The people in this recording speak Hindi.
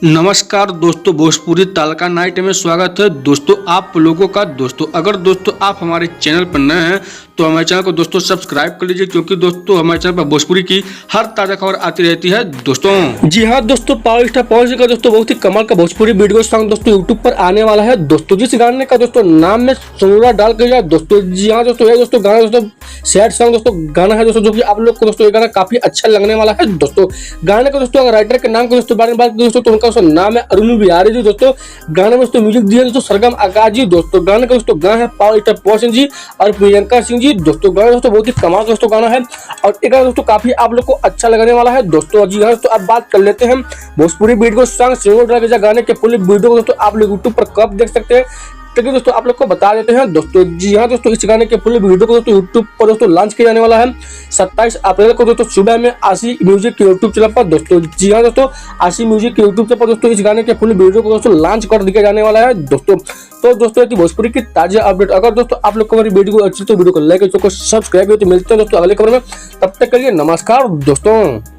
नमस्कार दोस्तों, भोजपुरी तड़का नाइट में स्वागत है। दोस्तों आप लोगों का अगर दोस्तों आप हमारे चैनल पर नए हैं तो हमारे चैनल को दोस्तों सब्सक्राइब कर लीजिए, क्योंकि दोस्तों हमारे चैनल पर भोजपुरी की हर ताज़ा खबर आती रहती है। दोस्तों जी हाँ दोस्तों, पावर स्टार पवन सिंह का दोस्तों बहुत ही कमाल का भोजपुरी वीडियो सॉन्ग दोस्तों यूट्यूब पर आने वाला है। दोस्तों जिस गाने का दोस्तों नाम में सोनूरा डाल कर जाए दोस्तों, जी हाँ दोस्तों, ये दोस्तों गाना दोस्तों सैड सॉन्ग दोस्तों गाना है दोस्तों, जो कि आप लोग को दोस्तों ये गाना काफी अच्छा लगने वाला है। दोस्तों गाने का दोस्तों अगर राइटर के नाम के दोस्तों बारे में बात करें दोस्तों, तो उनका नाम है अरुण बिहारी जी। दोस्तों गाने में दोस्तों म्यूजिक दिया दोस्तों सरगम आकाश जी। दोस्तों गाने का दोस्तों गाना है पावर स्टार पवन सिंह जी और प्रियंका सिंह जी। दोस्तों गाना दोस्तों बहुत ही कमाल दोस्तों गाना है और ये गाना दोस्तों काफी आप लोग को अच्छा लगने वाला है। दोस्तों जी हाँ दोस्तों, अब बात कर लेते हैं भोजपुरी वीडियो सॉन्ग सिंगल गाने के फुल वीडियो को दोस्तों आप लोग यूट्यूब पर कब देख सकते हैं, चलिए दोस्तों आप लोग को बता देते हैं। दोस्तों जी हाँ दोस्तों, इस गाने के फुल वीडियो को दोस्तों यूट्यूब पर दोस्तों लॉन्च किया जाने वाला है 27 अप्रैल को दोस्तों सुबह में आशी म्यूजिक के यूट्यूब चैनल पर। दोस्तों जी हाँ दोस्तों, आशी म्यूजिक के यूट्यूब चैनल पर दोस्तों इस गाने के फुल वीडियो को दोस्तों लॉन्च कर दिया जाने वाला है। दोस्तों तो दोस्तों भोजपुरी की ताजा अपडेट, अगर दोस्तों आप लोग को हमारी वीडियो को अच्छी तो वीडियो को लाइक और सब्सक्राइब, तो मिलते हैं दोस्तों अगले खबर में। तब तक के लिए नमस्कार दोस्तों।